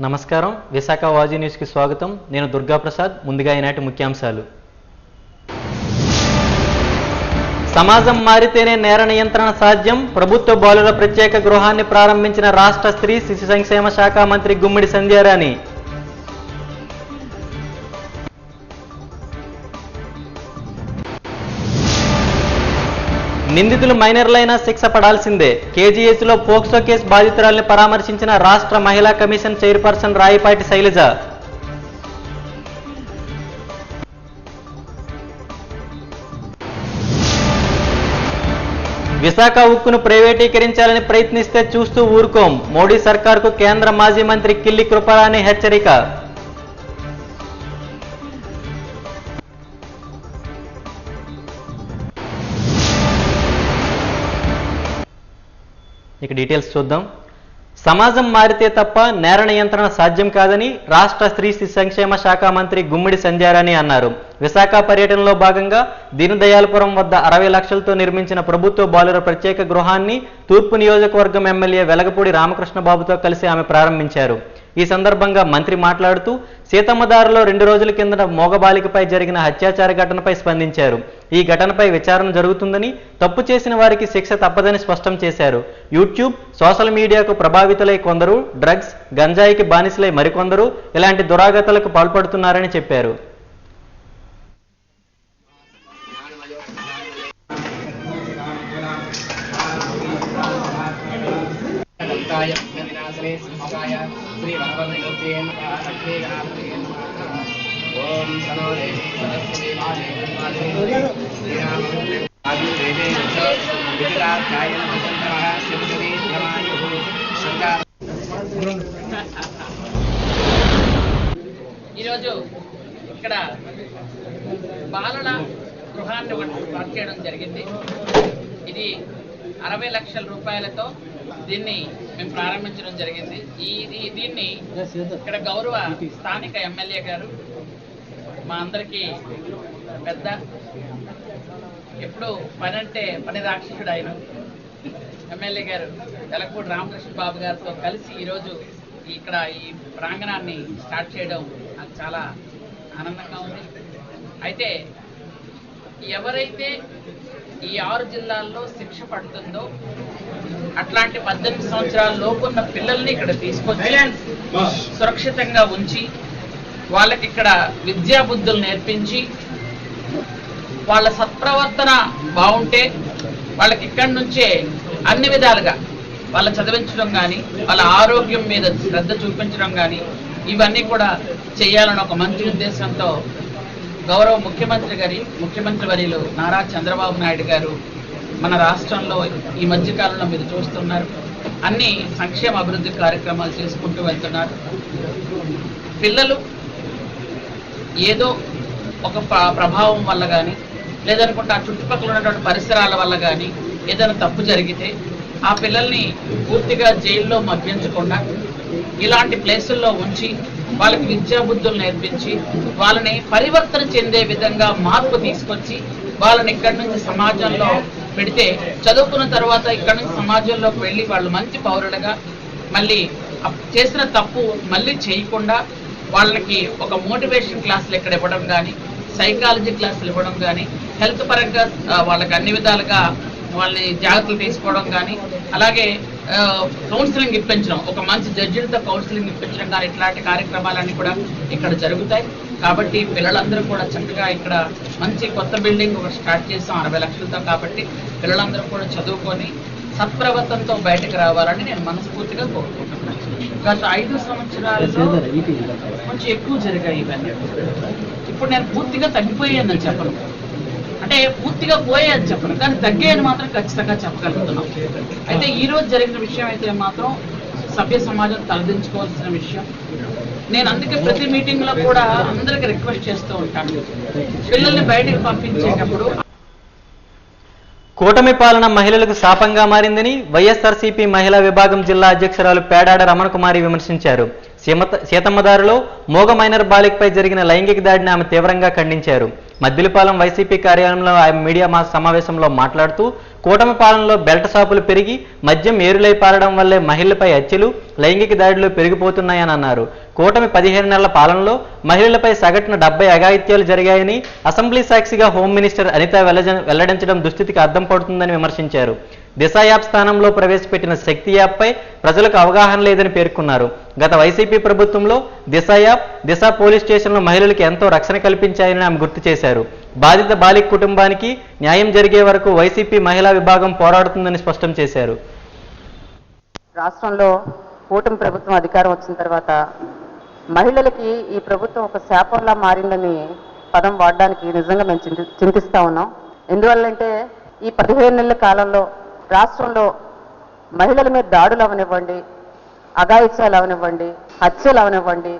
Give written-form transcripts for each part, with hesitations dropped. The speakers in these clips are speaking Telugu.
నమస్కారం. విశాఖ వాజీ న్యూస్కి స్వాగతం. నేను దుర్గా ప్రసాద్. ముందుగా ఈనాటి ముఖ్యాంశాలు. సమాజం మారితేనే నేర నియంత్రణ సాధ్యం. ప్రభుత్వ బాలుర ప్రత్యేక గృహాన్ని ప్రారంభించిన రాష్ట్ర స్త్రీ శిశు సంక్షేమ శాఖ మంత్రి గుమ్మిడి సంధ్యారాణి. నిందితులు మైనర్లైనా శిక్ష పడాల్సిందే. కేజీహెచ్లో పోక్సో కేసు బాధితురాల్ని పరామర్శించిన రాష్ట్ర మహిళా కమిషన్ చైర్పర్సన్ రాయపాటి శైలజ. విశాఖ ఉక్కును ప్రైవేటీకరించాలని ప్రయత్నిస్తే చూస్తూ ఊరుకోం. మోడీ సర్కార్కు కేంద్ర మాజీ మంత్రి కిల్లి కృపలాని హెచ్చరిక. ఇక డీటెయిల్స్ చూద్దాం. సమాజం మారితే తప్ప నేర నియంత్రణ సాధ్యం కాదని రాష్ట్ర స్త్రీ శిశు సంక్షేమ శాఖ మంత్రి గుమ్మిడి సంధ్యారాణి అన్నారు. విశాఖ పర్యటనలో భాగంగా దీనదయాలపురం వద్ద 60 లక్షలతో నిర్మించిన ప్రభుత్వ బాలుర ప్రత్యేక గృహాన్ని తూర్పు నియోజకవర్గం ఎమ్మెల్యే వెలగపూడి రామకృష్ణబాబుతో కలిసి ఆమె ప్రారంభించారు. ఈ సందర్భంగా మంత్రి మాట్లాడుతూ సీతమ్మదారులో 2 రోజుల కిందట మోగబాలికపై జరిగిన అత్యాచార ఘటనపై స్పందించారు. ఈ ఘటనపై విచారణ జరుగుతుందని, తప్పు చేసిన వారికి శిక్ష తప్పదని స్పష్టం చేశారు. యూట్యూబ్, సోషల్ మీడియాకు ప్రభావితులై కొందరు, డ్రగ్స్, గంజాయికి బానిసలై మరికొందరు ఇలాంటి దురాగతాలకు పాల్పడుతున్నారని చెప్పారు. ఈరోజు ఇక్కడ బాలల గృహాన్ని వర్క్ చేయడం జరిగింది. ఇది 60 లక్షల రూపాయలతో దీన్ని మేము ప్రారంభించడం జరిగింది. దీన్ని ఇక్కడ గౌరవ స్థానిక ఎమ్మెల్యే గారు, మా అందరికీ పెద్ద, ఎప్పుడు పని అంటే పని రాక్షసుడు ఆయన ఎమ్మెల్యే గారు వెలగపూడి రామకృష్ణ బాబు గారితో కలిసి ఈరోజు ఇక్కడ ఈ ప్రాంగణాన్ని స్టార్ట్ చేయడం నాకు చాలా ఆనందంగా ఉంది. అయితే ఎవరైతే ఈ 6 జిల్లాల్లో శిక్ష పడుతుందో అట్లాంటి 18 సంవత్సరాల లోపు ఉన్న పిల్లల్ని ఇక్కడ తీసుకొచ్చి సురక్షితంగా ఉంచి వాళ్ళకి ఇక్కడ విద్యా బుద్ధులు నేర్పించి వాళ్ళ సత్ప్రవర్తన బాగుంటే వాళ్ళకి ఇక్కడి నుంచే అన్ని విధాలుగా వాళ్ళ చదివించడం కానీ, వాళ్ళ ఆరోగ్యం మీద శ్రద్ధ చూపించడం కానీ ఇవన్నీ కూడా చేయాలని ఒక మంచి ఉద్దేశంతో గౌరవ ముఖ్యమంత్రి వర్యులు నారా చంద్రబాబు నాయుడు గారు మన రాష్ట్రంలో ఈ మధ్యకాలంలో మీరు చూస్తున్నారు, అన్ని సంక్షేమ అభివృద్ధి కార్యక్రమాలు చేసుకుంటూ వెళ్తున్నారు. పిల్లలు ఏదో ఒక ప్రభావం వల్ల కానీ, లేదనుకుంటే ఆ చుట్టుపక్కల ఉన్నటువంటి పరిసరాల వల్ల కానీ ఏదైనా తప్పు జరిగితే ఆ పిల్లల్ని పూర్తిగా జైల్లో మగ్గించకుండా ఇలాంటి ప్లేసుల్లో ఉంచి వాళ్ళకి విద్యా బుద్ధులు నేర్పించి వాళ్ళని పరివర్తన చెందే విధంగా మార్పు తీసుకొచ్చి వాళ్ళని ఇక్కడి నుంచి సమాజంలో పెడితే చదువుకున్న తర్వాత ఇక్కడి నుంచి సమాజంలోకి వెళ్ళి వాళ్ళు మంచి పౌరులుగా మళ్ళీ చేసిన తప్పు మళ్ళీ చేయకుండా వాళ్ళకి ఒక మోటివేషన్ క్లాసులు ఇక్కడ ఇవ్వడం కానీ, సైకాలజీ క్లాసులు ఇవ్వడం కానీ, హెల్త్ పరంగా వాళ్ళకి అన్ని విధాలుగా వాళ్ళని జాగ్రత్తలు తీసుకోవడం కానీ, అలాగే కౌన్సిలింగ్ ఇప్పించడం, ఒక మంచి జడ్జిలతో కౌన్సిలింగ్ ఇప్పించడం కానీ ఇట్లాంటి కార్యక్రమాలన్నీ కూడా ఇక్కడ జరుగుతాయి. కాబట్టి పిల్లలందరూ కూడా చక్కగా ఇక్కడ మంచి కొత్త బిల్డింగ్ ఒకటి స్టార్ట్ చేస్తాం 60 లక్షలతో. కాబట్టి పిల్లలందరూ కూడా చదువుకొని సత్ప్రవర్తనతో బయటకు రావాలని నేను మనస్ఫూర్తిగా కోరుకుంటున్నాను. గత 5 సంవత్సరాలలో కొంచెం ఎక్కువ జరిగాయి ఇవన్నీ. ఇప్పుడు నేను పూర్తిగా తగ్గిపోయానని చెప్పను, అంటే పూర్తిగా పోయాయని చెప్పను, కానీ తగ్గాయని మాత్రం ఖచ్చితంగా చెప్పగలుగుతున్నాం. అయితే ఈరోజు జరిగిన విషయం అయితే మాత్రం సభ్య సమాజం తలదించుకోవాల్సిన విషయం. నేను అందుకే ప్రతి మీటింగ్లో కూడా అందరికి రిక్వెస్ట్ చేస్తూ ఉంటాను, పిల్లల్ని బయటకు పంపించేటప్పుడు. కూటమి పాలన మహిళలకు శాపంగా మారిందని వైఎస్ఆర్సీపీ మహిళా విభాగం జిల్లా అధ్యక్షురాలు పేడాడ రమణకుమారి విమర్శించారు. సీతమ్మదారులో మోగ మైనర్ బాలికపై జరిగిన లైంగిక దాడిని ఆమె తీవ్రంగా ఖండించారు. మద్దిలపాలెం వైసీపీ కార్యాలయంలో ఆమె మీడియా సమావేశంలో మాట్లాడుతూ కూటమి పాలనలో బెల్ట్ షాపులు పెరిగి మద్యం ఏరులై పారడం వల్లే మహిళలపై హత్యలు, లైంగిక దాడులు పెరిగిపోతున్నాయని అన్నారు. కూటమి 15 నెలల పాలనలో మహిళలపై సగటున 70 అఘాయిత్యాలు జరిగాయని అసెంబ్లీ సాక్షిగా హోం మినిస్టర్ అనిత వెల్లడించడం దుస్థితికి అద్దం పడుతుందని విమర్శించారు. దిశ యాప్ స్థానంలో ప్రవేశపెట్టిన శక్తి యాప్పై ప్రజలకు అవగాహన లేదని పేర్కొన్నారు. గత వైసీపీ ప్రభుత్వంలో దిశ యాప్, దిశ పోలీస్ స్టేషన్లో మహిళలకు ఎంతో రక్షణ కల్పించాయని ఆమె గుర్తు చేశారు. బాధిత బాలిక కుటుంబానికి న్యాయం జరిగే వరకు వైసీపీ మహిళా విభాగం పోరాడుతుందని స్పష్టం చేశారు. రాష్ట్రంలో కూటమి ప్రభుత్వం అధికారం వచ్చిన తర్వాత మహిళలకి ఈ ప్రభుత్వం ఒక శాపంలా మారిందని పదం వాడడానికి నిజంగా మేము చింతిస్తా ఉన్నాం. ఎందువల్లంటే ఈ 15 నెలల కాలంలో రాష్ట్రంలో మహిళల మీద దాడులు అవనివ్వండి, అఘాయిత్యాలు అవనివ్వండి, హత్యలు అవనివ్వండి,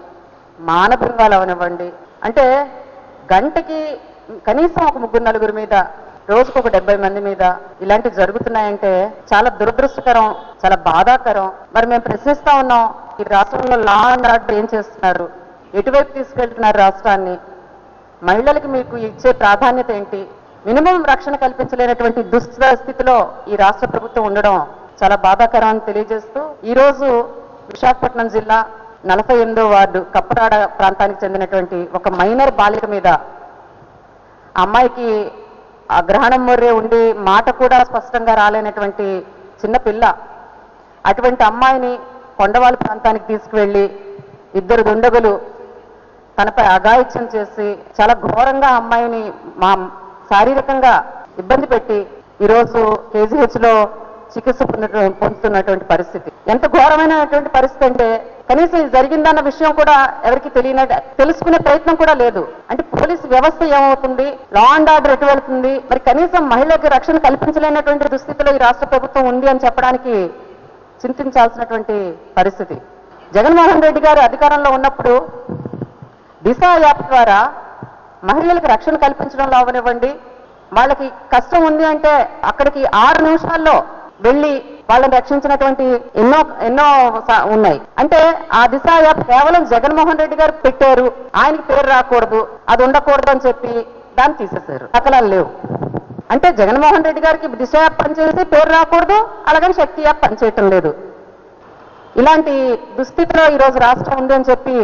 మానభంగాలు అవనివ్వండి, అంటే గంటకి కనీసం ఒక 3-4 మీద, రోజుకు ఒక 70 మంది మీద ఇలాంటివి జరుగుతున్నాయంటే చాలా దురదృష్టకరం, చాలా బాధాకరం. మరి మేము ప్రశ్నిస్తా ఉన్నాం, ఈ రాష్ట్రంలో లా అండ్ ఆర్డర్ ఏం చేస్తున్నారు, ఎటువైపు తీసుకెళ్తున్నారు రాష్ట్రాన్ని, మహిళలకి మీకు ఇచ్చే ప్రాధాన్యత ఏంటి, మినిమం రక్షణ కల్పించలేనటువంటి దుస్థితిలో ఈ రాష్ట్ర ప్రభుత్వం ఉండడం చాలా బాధాకరం అని తెలియజేస్తూ, ఈరోజు విశాఖపట్నం జిల్లా 48వ వార్డు కప్పరాడ ప్రాంతానికి చెందినటువంటి ఒక మైనర్ బాలిక మీద, అమ్మాయికి ఆ గ్రహణం మొర్రే ఉండి మాట కూడా స్పష్టంగా రాలేనటువంటి చిన్న పిల్ల, అటువంటి అమ్మాయిని కొండవాళ్ళ ప్రాంతానికి తీసుకువెళ్ళి 2 దుండగులు తనపై అఘాయిత్యం చేసి చాలా ఘోరంగా అమ్మాయిని శారీరకంగా ఇబ్బంది పెట్టి ఈరోజు కేజీహెచ్లో చికిత్స పొందుతున్నటువంటి పరిస్థితి. ఎంత ఘోరమైనటువంటి పరిస్థితి అంటే కనీసం ఇది జరిగిందన్న విషయం కూడా ఎవరికి తెలుసుకునే ప్రయత్నం కూడా లేదు. అంటే పోలీసు వ్యవస్థ ఏమవుతుంది, లా అండ్ ఆర్డర్ ఎటు వెళ్తుంది, మరి కనీసం మహిళలకు రక్షణ కల్పించలేనటువంటి దుస్థితిలో ఈ రాష్ట్ర ప్రభుత్వం ఉంది అని చెప్పడానికి చింతించాల్సినటువంటి పరిస్థితి. జగన్మోహన్ రెడ్డి గారు అధికారంలో ఉన్నప్పుడు దిశ యాప్ ద్వారా మహిళలకు రక్షణ కల్పించడంలో అవనివ్వండి, వాళ్ళకి కష్టం ఉంది అంటే అక్కడికి 6 నిమిషాల్లో వెళ్ళి వాళ్ళని రక్షించినటువంటి ఎన్నో ఉన్నాయి. అంటే ఆ దిశ యాప్ కేవలం జగన్మోహన్ రెడ్డి గారు పెట్టారు, ఆయనకి పేరు రాకూడదు, అది ఉండకూడదు అని చెప్పి దాన్ని తీసేశారు, దాఖలాలు లేవు. అంటే జగన్మోహన్ రెడ్డి గారికి దిశ యాప్ పనిచేసి పేరు రాకూడదు, అలాగని శక్తి యాప్ పనిచేయటం లేదు. ఇలాంటి దుస్థితిలో ఈరోజు రాష్ట్రం ఉంది అని చెప్పి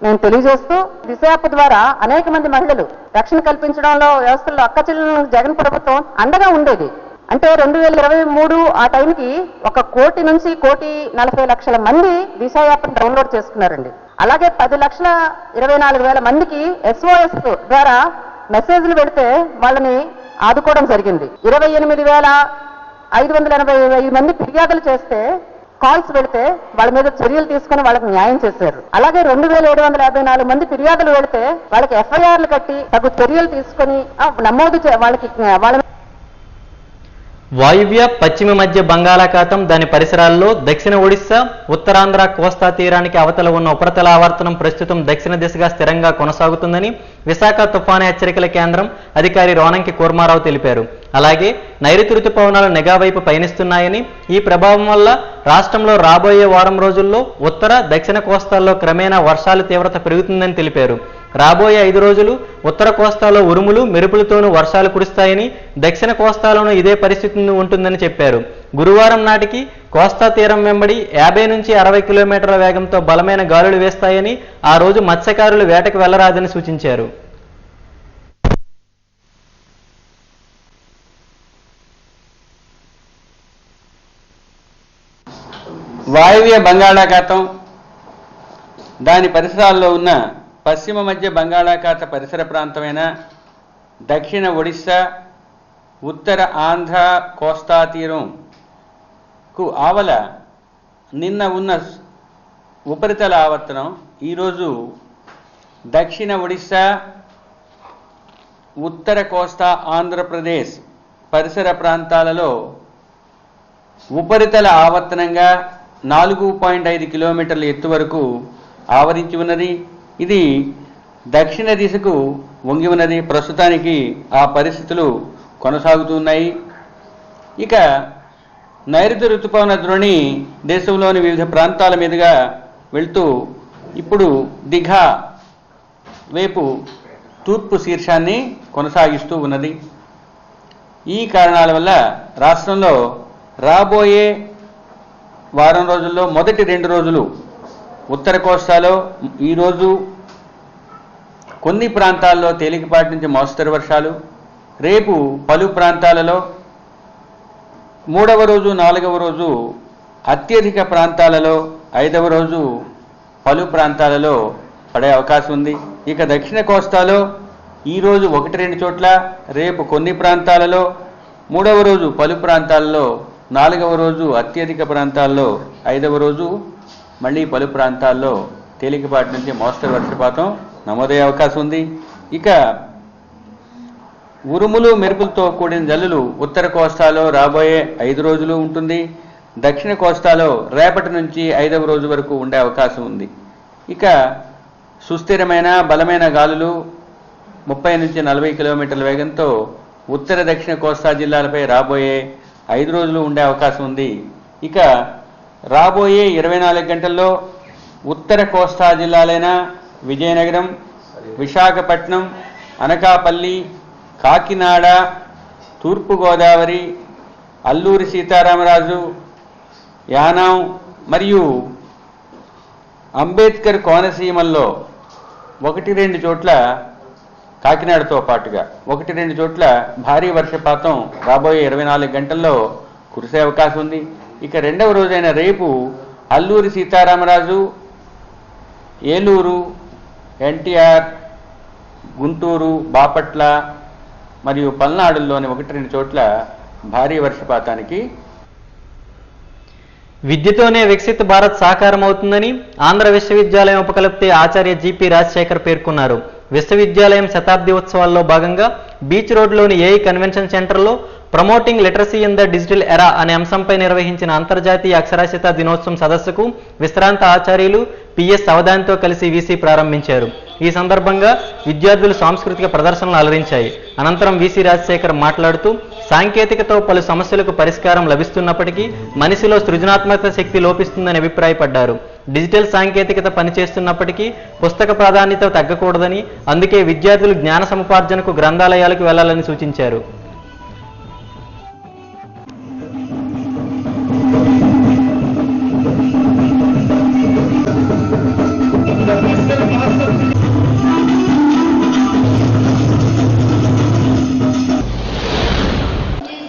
నేను తెలియజేస్తూ, దిశ యాప్ ద్వారా అనేక మంది మహిళలు రక్షణ కల్పించడంలో వ్యవస్థల్లో అక్క చెల్లెలను జగన్ ప్రభుత్వం అండగా ఉండేది. అంటే 2023 ఆ టైంకి 1 కోటి నుంచి 1,40,00,000 మంది దిశ యాప్ని డౌన్లోడ్ చేసుకున్నారండి. అలాగే 10,24,000 మందికి SOS ద్వారా మెసేజ్లు పెడితే వాళ్ళని ఆదుకోవడం జరిగింది. 28,585 మంది ఫిర్యాదులు చేస్తే, కాల్స్ పెడితే వాళ్ళ మీద చర్యలు తీసుకుని వాళ్ళకి న్యాయం చేశారు. అలాగే 2,754 మంది ఫిర్యాదులు పెడితే వాళ్ళకి FIRలు కట్టి తగు చర్యలు తీసుకుని నమోదు వాళ్ళ వాయువ్య పశ్చిమ మధ్య బంగాళాఖాతం, దాని పరిసరాల్లో దక్షిణ ఒడిశా, ఉత్తరాంధ్ర కోస్తా తీరానికి అవతల ఉన్న ఉపరితల ఆవర్తనం ప్రస్తుతం దక్షిణ దిశగా స్థిరంగా కొనసాగుతుందని విశాఖ తుఫాను హెచ్చరికల కేంద్రం అధికారి రోనంకి కూర్మారావు తెలిపారు. అలాగే నైరుతి రుతుపవనాలు నిఘా వైపు పయనిస్తున్నాయని, ఈ ప్రభావం వల్ల రాష్ట్రంలో రాబోయే వారం రోజుల్లో ఉత్తర, దక్షిణ కోస్తాల్లో క్రమేణా వర్షాల తీవ్రత పెరుగుతుందని తెలిపారు. రాబోయే 5 రోజులు ఉత్తర కోస్తాలో ఉరుములు, మెరుపులతోనూ వర్షాలు కురుస్తాయని, దక్షిణ కోస్తాలోనూ ఇదే పరిస్థితి ఉంటుందని చెప్పారు. గురువారం నాటికి కోస్తా తీరం వెంబడి 50 నుంచి 60 కిలోమీటర్ల వేగంతో బలమైన గాలులు వేస్తాయని, ఆ రోజు మత్స్యకారులు వేటకు వెళ్లరాదని సూచించారు. వాయువ్య బంగాళాఖాతం, దాని పరిసరాల్లో ఉన్న పశ్చిమ మధ్య బంగాళాఖాత పరిసర ప్రాంతమైన దక్షిణ ఒడిశా, ఉత్తర ఆంధ్ర కోస్తా తీరంకు ఆవల నిన్న ఉన్న ఉపరితల ఆవర్తనం ఈరోజు దక్షిణ ఒడిశా, ఉత్తర కోస్తా ఆంధ్రప్రదేశ్ పరిసర ప్రాంతాలలో ఉపరితల ఆవర్తనంగా 4.5 కిలోమీటర్ల ఎత్తు వరకు ఆవరించి ఉన్నది. ఇది దక్షిణ దిశకు వంగి ఉన్నది. ప్రస్తుతానికి ఆ పరిస్థితులు కొనసాగుతున్నాయి. ఇక నైరుతి ఋతుపవన ద్రోణి దేశంలోని వివిధ ప్రాంతాల మీదుగా వెళ్తూ ఇప్పుడు దిఘా వైపు తూర్పు శీర్షాన్ని కొనసాగిస్తూ ఉన్నది. ఈ కారణాల వల్ల రాష్ట్రంలో రాబోయే వారం రోజుల్లో మొదటి 2 రోజులు ఉత్తర కోస్తాలో ఈరోజు కొన్ని ప్రాంతాల్లో తేలికపాటి నుంచి మోస్తరు వర్షాలు, రేపు పలు ప్రాంతాలలో 3వ రోజు 4వ రోజు అత్యధిక ప్రాంతాలలో 5వ రోజు పలు ప్రాంతాలలో పడే అవకాశం ఉంది. ఇక దక్షిణ కోస్తాలో ఈరోజు 1-2 చోట్ల, రేపు కొన్ని ప్రాంతాలలో, 3వ రోజు పలు ప్రాంతాలలో, 4వ రోజు అత్యధిక ప్రాంతాల్లో, 5వ రోజు మళ్ళీ పలు ప్రాంతాల్లో తేలికపాటి నుంచి మోస్తరు వర్షపాతం నమోదయ్యే అవకాశం ఉంది. ఇక ఉరుములు మెరుపులతో కూడిన జల్లులు ఉత్తర కోస్తాలో రాబోయే 5 రోజులు ఉంటుంది. దక్షిణ కోస్తాలో రేపటి నుంచి 5వ రోజు వరకు ఉండే అవకాశం ఉంది. ఇక సుస్థిరమైన బలమైన గాలులు 30 నుంచి 40 కిలోమీటర్ల వేగంతో ఉత్తర దక్షిణ కోస్తా జిల్లాలపై రాబోయే 5 రోజులు ఉండే అవకాశం ఉంది. ఇక రాబోయే 24 గంటల్లో ఉత్తర కోస్తా జిల్లాలైన విజయనగరం, విశాఖపట్నం, అనకాపల్లి, కాకినాడ, తూర్పుగోదావరి, అల్లూరి సీతారామరాజు, యానాం మరియు అంబేద్కర్ కోనసీమల్లో 1-2 చోట్ల, కాకినాడతో పాటుగా 1-2 చోట్ల భారీ వర్షపాతం రాబోయే 24 గంటల్లో కురిసే అవకాశం ఉంది. ఇక 2వ రోజైన రేపు అల్లూరి సీతారామరాజు, ఏలూరు, ఎన్టీఆర్, గుంటూరు, బాపట్ల మరియు పల్నాడుల్లోని 1-2 చోట్ల భారీ వర్షపాతానికి. విద్యతోనే వికసిత భారత్ సాకారం అవుతుందని ఆంధ్ర విశ్వవిద్యాలయం ఉపకులపతి ఆచార్య జిపి రాజశేఖర్ పేర్కొన్నారు. విశ్వవిద్యాలయం శతాబ్ది ఉత్సవాల్లో భాగంగా బీచ్ రోడ్లోని ఏఐ కన్వెన్షన్ సెంటర్లో promoting literacy in the digital era అనే అంశంపై నిర్వహించిన అంతర్జాతీయ అక్షరాస్యత దినోత్సవం సదస్సుకు విశ్రాంత ఆచార్యులు పిఎస్ అవధానితో కలిసి వీసీ ప్రారంభించారు. ఈ సందర్భంగా విద్యార్థులు సాంస్కృతిక ప్రదర్శనలు అలరించాయి. అనంతరం వీసీ రాజశేఖర్ మాట్లాడుతూ సాంకేతికతో పలు సమస్యలకు పరిష్కారం లభిస్తున్నప్పటికీ మనిషిలో సృజనాత్మక శక్తి లోపిస్తుందని అభిప్రాయపడ్డారు. డిజిటల్ సాంకేతికత పనిచేస్తున్నప్పటికీ పుస్తక ప్రాధాన్యత తగ్గకూడదని, అందుకే విద్యార్థులు జ్ఞాన సముపార్జనకు గ్రంథాలయాలకు వెళ్లాలని సూచించారు.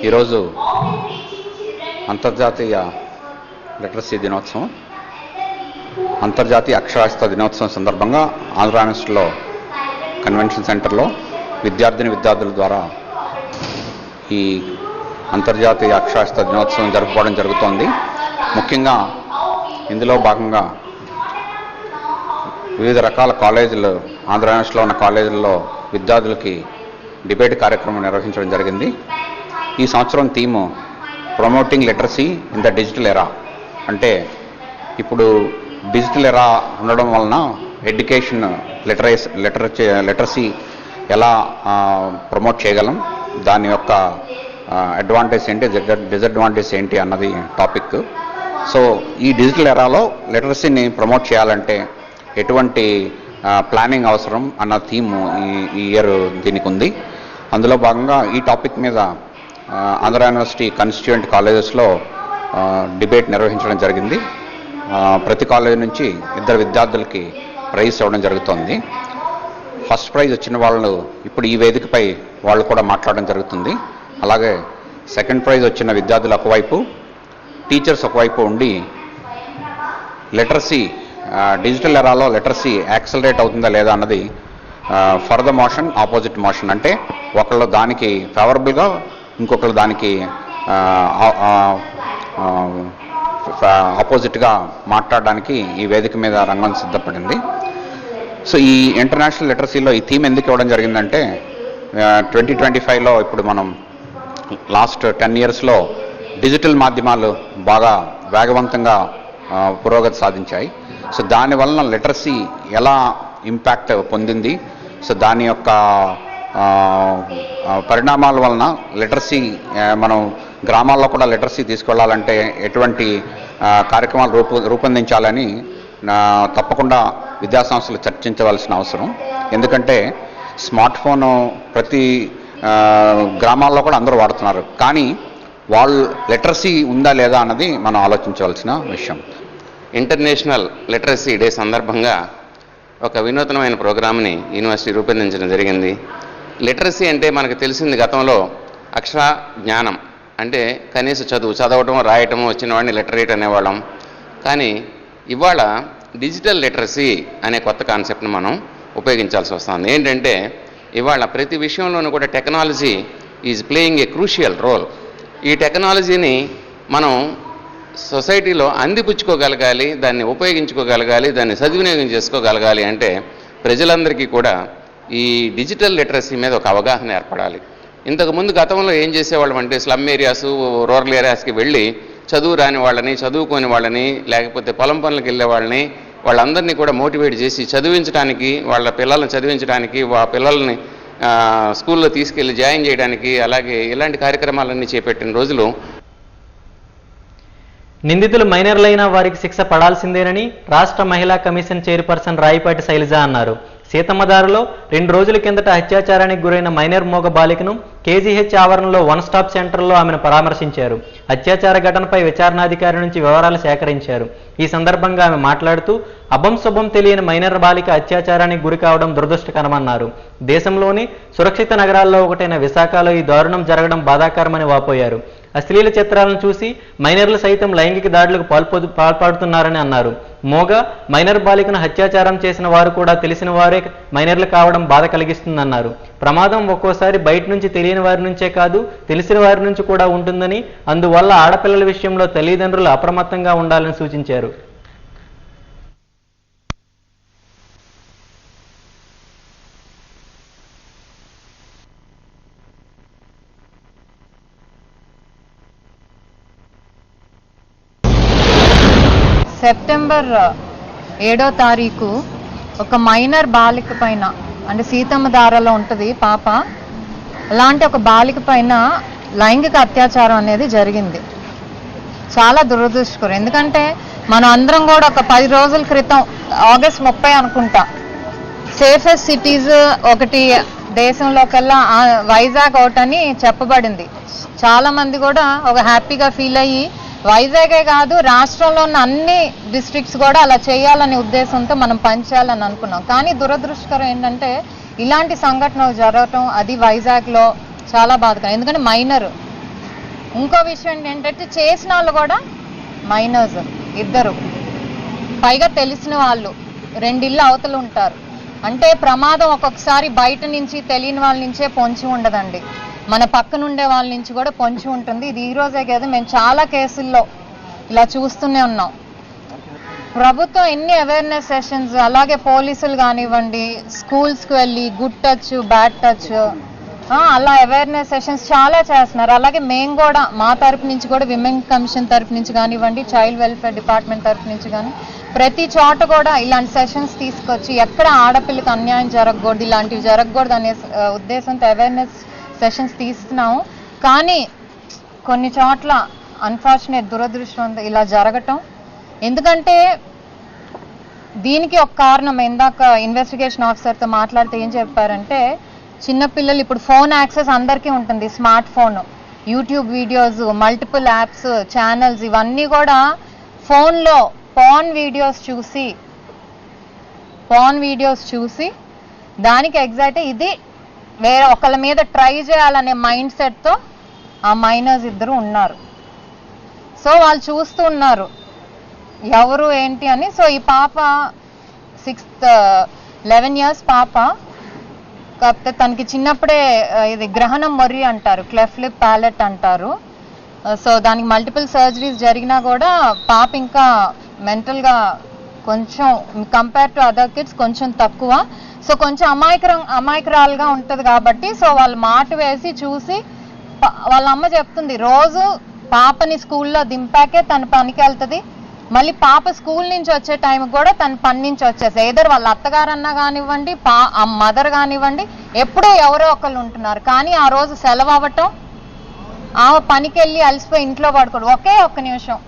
ఈరోజు అంతర్జాతీయ లిటరసీ దినోత్సవం, అంతర్జాతీయ అక్షరాస్యత దినోత్సవం సందర్భంగా ఆంధ్ర యూనివర్సిటీలో కన్వెన్షన్ సెంటర్లో విద్యార్థుల ద్వారా ఈ అంతర్జాతీయ అక్షరాస్యత దినోత్సవం జరుపుకోవడం జరుగుతోంది. ముఖ్యంగా ఇందులో భాగంగా వివిధ రకాల కాలేజీలు, ఆంధ్ర యూనివర్సిటీలో ఉన్న కాలేజీల్లో విద్యార్థులకి డిబేట్ కార్యక్రమం నిర్వహించడం జరిగింది. ఈ సంవత్సరం theme promoting literacy in the digital era. అంటే ఇప్పుడు డిజిటల్ ఎరా ఉండడం వలన ఎడ్యుకేషన్ లిటరసీ ఎలా ప్రమోట్ చేయగలం, దాని యొక్క అడ్వాంటేజ్ ఏంటి, డిసడ్వాంటేజ్ ఏంటి అన్నది టాపిక్. సో ఈ డిజిటల్ ఎరాలో లిటరసీని ప్రమోట్ చేయాలంటే ఎటువంటి ప్లానింగ్ అవసరం అన్న థీము ఈ ఇయర్ దీనికి ఉంది. అందులో భాగంగా ఈ టాపిక్ మీద ఆంధ్ర యూనివర్సిటీ కాన్స్టిట్యూయెంట్ కాలేజెస్లో డిబేట్ నిర్వహించడం జరిగింది. ప్రతి కాలేజీ నుంచి 2 విద్యార్థులకి ప్రైజ్ ఇవ్వడం జరుగుతుంది. ఫస్ట్ ప్రైజ్ వచ్చిన వాళ్ళు ఇప్పుడు ఈ వేదికపై వాళ్ళు కూడా మాట్లాడడం జరుగుతుంది. అలాగే సెకండ్ ప్రైజ్ వచ్చిన విద్యార్థులు ఒకవైపు, టీచర్స్ ఒకవైపు ఉండి లిటరసీ, డిజిటల్ ఎరాలో లిటరసీ యాక్సలరేట్ అవుతుందా లేదా అన్నది for the motion, opposite motion, అంటే ఒకళ్ళు దానికి ఫేవరబుల్గా, ఇంకొకరు దానికి ఆపోజిట్గా మాట్లాడడానికి ఈ వేదిక మీద రంగం సిద్ధపడింది. సో ఈ ఇంటర్నేషనల్ లిటరసీలో ఈ థీమ్ ఎందుకు ఇవ్వడం జరిగిందంటే 2025లో ఇప్పుడు మనం లాస్ట్ 10 ఇయర్స్లో డిజిటల్ మాధ్యమాలు బాగా వేగవంతంగా పురోగతి సాధించాయి. సో దానివలన లిటరసీ ఎలా ఇంపాక్ట్ పొందింది, సో దాని యొక్క పరిణామాల వలన లిటరసీ, మనం గ్రామాల్లో కూడా లిటరసీ తీసుకెళ్లాలంటే ఎటువంటి కార్యక్రమాలు రూపొందించాలని తప్పకుండా విద్యాసంస్థలు చర్చించవలసిన అవసరం. ఎందుకంటే స్మార్ట్ ఫోను ప్రతి గ్రామాల్లో కూడా అందరూ వాడుతున్నారు. కానీ వాళ్ళు లిటరసీ ఉందా లేదా అన్నది మనం ఆలోచించవలసిన విషయం. ఇంటర్నేషనల్ లిటరసీ డే సందర్భంగా ఒక వినూత్నమైన ప్రోగ్రామ్ని యూనివర్సిటీ రూపొందించడం జరిగింది. లిటరసీ అంటే మనకు తెలిసింది గతంలో అక్షర జ్ఞానం అంటే కనీస చదవటం రాయటం వచ్చిన వాడిని లిటరేట్ అనేవాళ్ళం. కానీ ఇవాళ డిజిటల్ లిటరసీ అనే కొత్త కాన్సెప్ట్ని మనం ఉపయోగించాల్సి వస్తుంది. ఏంటంటే ఇవాళ ప్రతి విషయంలోనూ కూడా technology is playing a crucial role. ఈ టెక్నాలజీని మనం సొసైటీలో అందిపుచ్చుకోగలగాలి, దాన్ని ఉపయోగించుకోగలగాలి, దాన్ని సద్వినియోగం చేసుకోగలగాలి అంటే ప్రజలందరికీ కూడా ఈ డిజిటల్ లిటరసీ మీద ఒక అవగాహన ఏర్పడాలి. ఇంతకుముందు గతంలో ఏం చేసేవాళ్ళం అంటే స్లమ్ ఏరియాస్, రూరల్ ఏరియాస్కి వెళ్ళి చదువు రాని వాళ్ళని, చదువుకోని వాళ్ళని, లేకపోతే పొలం పనులకు వెళ్ళే వాళ్ళని వాళ్ళందరినీ కూడా మోటివేట్ చేసి చదివించడానికి, వాళ్ళ పిల్లల్ని చదివించడానికి, పిల్లల్ని స్కూల్లో తీసుకెళ్ళి జాయిన్ చేయడానికి, అలాగే ఇలాంటి కార్యక్రమాలన్నీ చేపట్టిన రోజులు. నిందితులు మైనర్లైన వారికి శిక్ష పడాల్సిందేనని రాష్ట్ర మహిళా కమిషన్ చైర్పర్సన్ రాయిపాటి శైలజ అన్నారు. సీతమ్మదారులో 2 రోజుల కిందట అత్యాచారానికి గురైన మైనర్ మోగ బాలికను కేజీహెచ్ ఆవరణలో వన్ స్టాప్ సెంటర్లో ఆమెను పరామర్శించారు. అత్యాచార ఘటనపై విచారణాధికారి నుంచి వివరాలు సేకరించారు. ఈ సందర్భంగా ఆమె మాట్లాడుతూ అభం శుభం తెలియని మైనర్ బాలిక అత్యాచారానికి గురి కావడం దురదృష్టకరమన్నారు. దేశంలోని సురక్షిత నగరాల్లో ఒకటైన విశాఖలో ఈ దారుణం జరగడం బాధాకరమని వాపోయారు. అశ్లీల చిత్రాలను చూసి మైనర్లు సైతం లైంగిక దాడులకు పాల్పడుతున్నారని అన్నారు. మోగ మైనర్ బాలికను అత్యాచారం చేసిన వారు కూడా తెలిసిన వారే మైనర్లు కావడం బాధ కలిగిస్తుందన్నారు. ప్రమాదం ఒక్కోసారి బయట నుంచి తెలియని వారి నుంచే కాదు, తెలిసిన వారి నుంచి కూడా ఉంటుందని, అందువల్ల ఆడపిల్లల విషయంలో తల్లిదండ్రులు అప్రమత్తంగా ఉండాలని సూచించారు. సెప్టెంబర్ 7వ తారీఖు ఒక మైనర్ బాలిక పైన, అంటే సీతమ్మధారలో ఉంటుంది పాప, అలాంటి ఒక బాలిక పైన లైంగిక అత్యాచారం అనేది జరిగింది. చాలా దురదృష్టకరం. ఎందుకంటే మనం అందరం కూడా ఒక 10 రోజుల క్రితం ఆగస్ట్ 30 అనుకుంటా సేఫెస్ట్ సిటీస్ ఒకటి దేశంలోకెల్లా వైజాగ్ అవుట్ అని చెప్పబడింది. చాలా మంది కూడా ఒక హ్యాపీగా ఫీల్ అయ్యి వైజాగే కాదు రాష్ట్రంలో ఉన్న అన్ని డిస్ట్రిక్ట్స్ కూడా అలా చేయాలనే ఉద్దేశంతో మనం పనిచేయాలని అనుకున్నాం. కానీ దురదృష్టకరం ఏంటంటే ఇలాంటి సంఘటనలు జరగటం, అది వైజాగ్లో చాలా బాధకరం. ఎందుకంటే మైనర్. ఇంకో విషయం ఏంటంటే చేసిన వాళ్ళు కూడా మైనర్స్, 2, పైగా తెలిసిన వాళ్ళు, 2 ఇళ్ళు అవతలు ఉంటారు. అంటే ప్రమాదం ఒక్కొక్కసారి బయట నుంచి తెలియని వాళ్ళ నుంచే పొంచి ఉండదండి, మన పక్కనుండే వాళ్ళ నుంచి కూడా పొంచి ఉంటుంది. ఇది ఈ రోజే కదా, మేము చాలా కేసుల్లో ఇలా చూస్తూనే ఉన్నాం. ప్రభుత్వం ఎన్ని అవేర్నెస్ సెషన్స్, అలాగే పోలీసులు కానివ్వండి, స్కూల్స్కి వెళ్ళి గుడ్ టచ్, బ్యాడ్ టచ్, అలా అవేర్నెస్ సెషన్స్ చాలా చేస్తున్నారు. అలాగే మేము కూడా మా తరపు నుంచి కూడా విమెన్ కమిషన్ తరపు నుంచి కానివ్వండి, చైల్డ్ వెల్ఫేర్ డిపార్ట్మెంట్ తరపు నుంచి కానీ ప్రతి చోట కూడా ఇలాంటి సెషన్స్ తీసుకొచ్చి ఎక్కడ ఆడపిల్లకి అన్యాయం జరగకూడదు, ఇలాంటివి జరగకూడదు అనే ఉద్దేశంతో అవేర్నెస్ సెషన్స్ తీస్తున్నాము. కానీ కొన్ని చోట్ల అన్ఫార్చునేట్ దురదృష్టం ఇలా జరగటం. ఎందుకంటే దీనికి ఒక కారణం, ఇందాక ఇన్వెస్టిగేషన్ ఆఫీసర్తో మాట్లాడితే ఏం చెప్పారంటే, చిన్నపిల్లలు ఇప్పుడు ఫోన్ యాక్సెస్ అందరికీ ఉంటుంది, smart phone, YouTube videos, multiple apps, channels, ఇవన్నీ కూడా ఫోన్లో పార్న్ వీడియోస్ చూసి దానికి ఎగ్జాక్ట్ ఇది వేరే ఒకళ్ళ మీద ట్రై చేయాలనే మైండ్ సెట్తో ఆ మైనర్స్ 2 ఉన్నారు. సో వాళ్ళు చూస్తూ ఉన్నారు ఎవరు ఏంటి అని. సో ఈ పాప 11 years పాప, కాకపోతే తనకి చిన్నప్పుడే ఇది గ్రహణం మొర్రి అంటారు, క్లెఫ్ట్ లిప్ ప్యాలెట్ అంటారు. సో దానికి మల్టిపుల్ సర్జరీస్ జరిగినా కూడా పాప ఇంకా మెంటల్గా కొంచెం కంపేర్ టు అదర్ కిడ్స్ కొంచెం తక్కువ. సో కొంచెం అమాయకురాలుగా ఉంటుంది కాబట్టి సో వాళ్ళు మాట వేసి చూసి, వాళ్ళ అమ్మ చెప్తుంది రోజు పాపని స్కూల్లో దింపాకే తన పనికి వెళ్తుంది, మళ్ళీ పాప స్కూల్ నుంచి వచ్చే టైంకి కూడా తన పని నుంచి వచ్చేసి ఏదర్ వాళ్ళ అత్తగారన్నా కానివ్వండి, మదర్ కానివ్వండి, ఎప్పుడూ ఎవరో ఒకళ్ళు ఉంటున్నారు. కానీ ఆ రోజు సెలవు అవ్వటం, ఆమె పనికి వెళ్ళి అలసిపోయి ఇంట్లో పడుకోవడం, ఒక్క నిమిషం.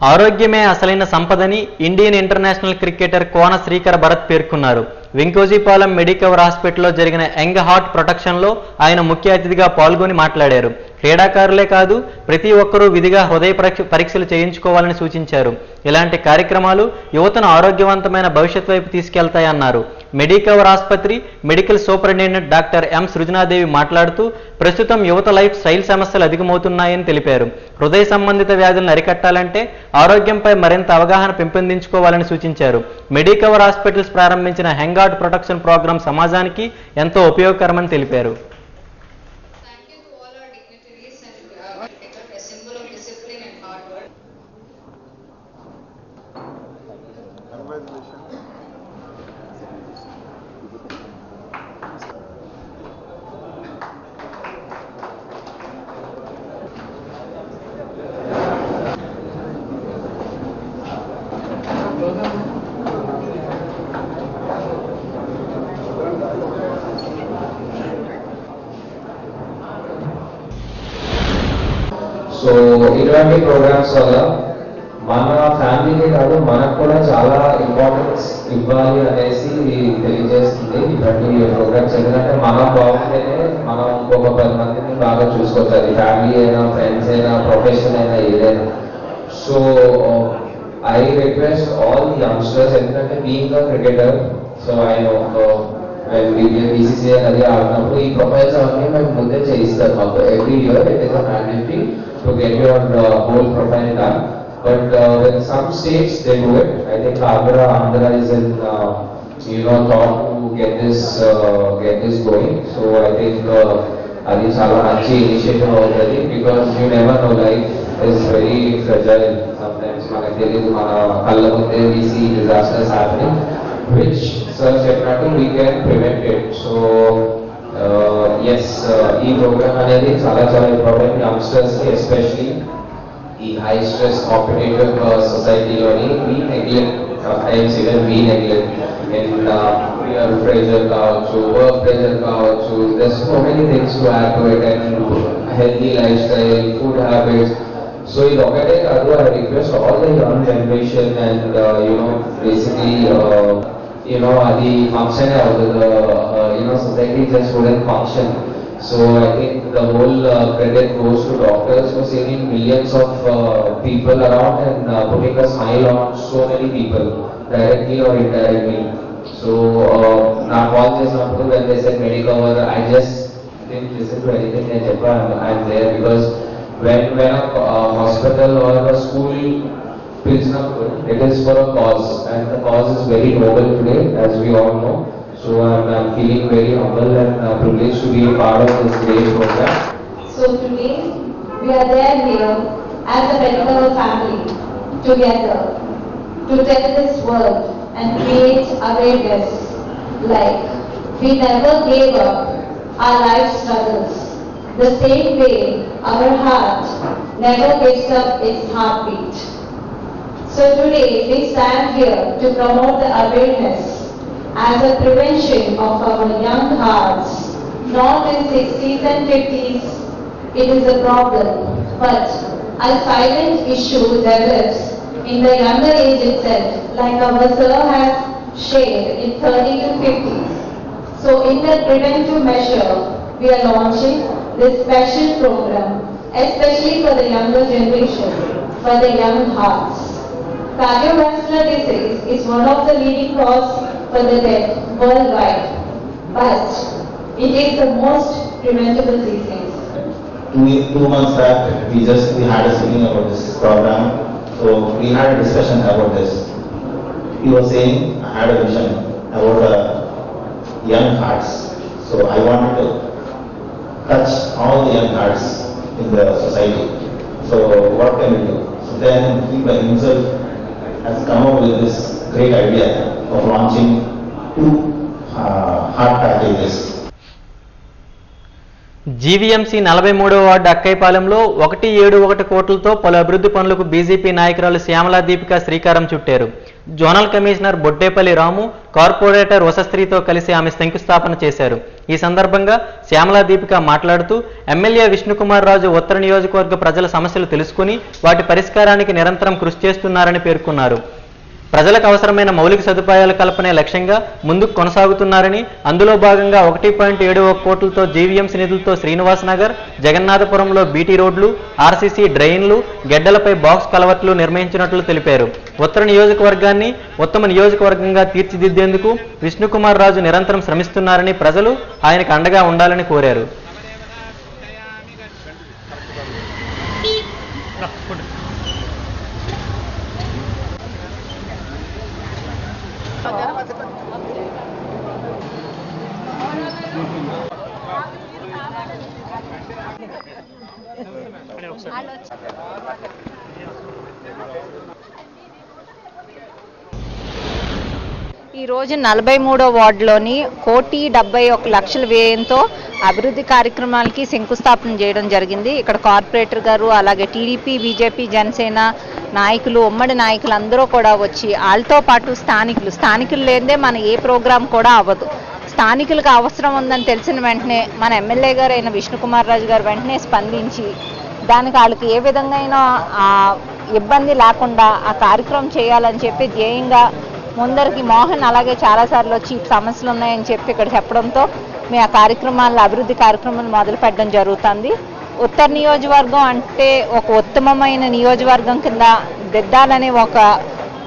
ఆరోగ్యమే అసలైన సంపదని ఇండియన్ ఇంటర్నేషనల్ క్రికెటర్ కోన శ్రీకర్ భరత్ పేర్కొన్నారు. వెంకోజీపాలెం మెడికవర్ హాస్పిటల్లో జరిగిన యంగ్ హార్ట్ ప్రొటెక్షన్లో ఆయన ముఖ్య అతిథిగా పాల్గొని మాట్లాడారు. క్రీడాకారులే కాదు ప్రతి ఒక్కరూ విధిగా హృదయ పరీక్షలు చేయించుకోవాలని సూచించారు. ఇలాంటి కార్యక్రమాలు యువతను ఆరోగ్యవంతమైన భవిష్యత్ వైపు తీసుకెళ్తాయన్నారు. మెడికవర్ ఆసుపత్రి మెడికల్ సూపరింటెండెంట్ డాక్టర్ ఎం సృజనాదేవి మాట్లాడుతూ ప్రస్తుతం యువత లైఫ్ స్టైల్ సమస్యలు అధికమవుతున్నాయని తెలిపారు. హృదయ సంబంధిత వ్యాధులను అరికట్టాలంటే ఆరోగ్యంపై మరింత అవగాహన పెంపొందించుకోవాలని సూచించారు. మెడికవర్ హాస్పిటల్స్ ప్రారంభించిన యంగ్ హార్ట్ ప్రొటెక్షన్ ప్రోగ్రాం సమాజానికి ఎంతో ఉపయోగకరమని తెలిపారు. సో ఇటువంటి ప్రోగ్రామ్స్ వల్ల మన ఫ్యామిలీకే కాదు మనకు కూడా చాలా ఇంపార్టెన్స్ ఇవ్వాలి అనేసి తెలియజేస్తుంది ఇటువంటి ప్రోగ్రామ్స్. ఎందుకంటే మనం బాగుంటేనే మనం ఇంకొక 10 మందిని బాగా చూసుకోవచ్చు. అది ఫ్యామిలీ అయినా ఫ్రెండ్స్ అయినా ప్రొఫెషన్ అయినా ఏదైనా. So I request all youngsters, ఎందుకంటే being a cricketer, so I know BCCI అది ఆడినప్పుడు ఈ ప్రొఫైల్స్ అవన్నీ మేము ముందే చేయిస్తారు మాకు. Every year it is a mandatory to get your whole profile done, but when some states they do it, I think Andhra is in thought to get this going. So I think adi chala manchi initiative avutadi, because you never know, life is very fragile. Sometimes manaku teliyadu, mana kalla munde we see disasters happening, which sir cheppinattu we can prevent it. So yes, ఈ ప్రోగ్రామ్ అనేది చాలా ఇంపార్టెంట్ యంగ్స్టర్స్ కి, ఎస్పెషలీ ఈ హై స్ట్రెస్ కాంపిటేటివ్ సొసైటీలోని వీ నెగ్లెక్ట్ పియర్ ప్రెషర్ కావచ్చు, వర్క్ ప్రెషర్ కావచ్చు, there's so many things to add to it, and healthy lifestyle, food habits. So ఇది ఒకటే కాదు, I request all the young generation and basically adi function అవుతుంది. Society just wouldn't function. So I think the whole credit goes to doctors for saving millions of people around and putting a smile on so many people, directly or indirectly. So na call chesinapudu when they said Medicover, I just didn't listen to anything they said. I'm there because when a hospital or a school it is for a cause, and the cause is very noble today, as we all know. So I'm feeling very humble and privileged to be a part of this great program. So today we are there here as a medical family together to tell this world and create awareness. Like we never gave up our life struggles. The same way our heart never gives up its heartbeat. So today we stand here to promote the awareness as a prevention of our young hearts. Not in 60s and 50s it is a problem, but a silent issue develops in the younger age itself, like our sir has shared, in 30 to 50s. So in the preventive measure, we are launching this special program, especially for the younger generation, for the young hearts. Cardiovascular disease is one of the leading cause for the death worldwide, but it is the most preventable disease. 2 months back, we had a sitting about this program, so we had a discussion about this. He was saying, I had a vision about young hearts, so I wanted to touch all the young hearts in the society. So what can we do? So then he by himself has come up with this great idea of launching 2 heart packages. GVMC 43వ వార్డు అక్కైపాలెంలో 171 కోట్లతో పలు అభివృద్ధి పనులకు బీజేపీ నాయకురాలు శ్యామలా దీపిక శ్రీకారం చుట్టారు. జోనల్ కమిషనర్ బొడ్డేపల్లి రాము, కార్పొరేటర్ వసస్త్రీతో కలిసి ఆమె శంకుస్థాపన చేశారు. ఈ సందర్భంగా శ్యామలా దీపిక మాట్లాడుతూ ఎమ్మెల్యే విష్ణుకుమార్ రాజు ఉత్తర నియోజకవర్గ ప్రజల సమస్యలు తెలుసుకుని వాటి పరిష్కారానికి నిరంతరం కృషి చేస్తున్నారని పేర్కొన్నారు. ప్రజలకు అవసరమైన మౌలిక సదుపాయాల కల్పనే లక్ష్యంగా ముందుకు కొనసాగుతున్నారని, అందులో భాగంగా 1.71 కోట్లతో జీవీఎంసీ నిధులతో శ్రీనివాస్ నగర్, జగన్నాథపురంలో బీటీ రోడ్లు, ఆర్సీసీ డ్రైన్లు, గెడ్డలపై బాక్స్ కలవట్లు నిర్మించినట్లు తెలిపారు. ఉత్తర నియోజకవర్గాన్ని ఉత్తమ నియోజకవర్గంగా తీర్చిదిద్దేందుకు విష్ణుకుమార్ రాజు నిరంతరం శ్రమిస్తున్నారని, ప్రజలు ఆయనకు అండగా ఉండాలని కోరారు. ఈరోజు 43వ వార్డులోని 1,71,00,000 వ్యయంతో అభివృద్ధి కార్యక్రమాలకి శంకుస్థాపన చేయడం జరిగింది. ఇక్కడ కార్పొరేటర్ గారు, అలాగే టీడీపీ, బీజేపీ, జనసేన నాయకులు, ఉమ్మడి నాయకులు అందరూ కూడా వచ్చి, వాళ్ళతో పాటు స్థానికులు లేదే మన ఏ ప్రోగ్రాం కూడా అవ్వదు. స్థానికులకు అవసరం ఉందని తెలిసిన వెంటనే మన ఎమ్మెల్యే గారు అయిన విష్ణుకుమార్ రాజు గారు వెంటనే స్పందించి దానికి వాళ్ళకి ఏ విధంగా ఇబ్బంది లేకుండా ఆ కార్యక్రమం చేయాలని చెప్పి ధ్యేయంగా ముందరికి మోహన్ అలాగే చాలాసార్లు వచ్చి సమస్యలు ఉన్నాయని చెప్పి ఇక్కడ చెప్పడంతో మేము ఆ కార్యక్రమాలు, అభివృద్ధి కార్యక్రమాలు మొదలు పెట్టడం జరుగుతుంది. ఉత్తర నియోజకవర్గం అంటే ఒక ఉత్తమమైన నియోజకవర్గం కింద దిద్దాలనే ఒక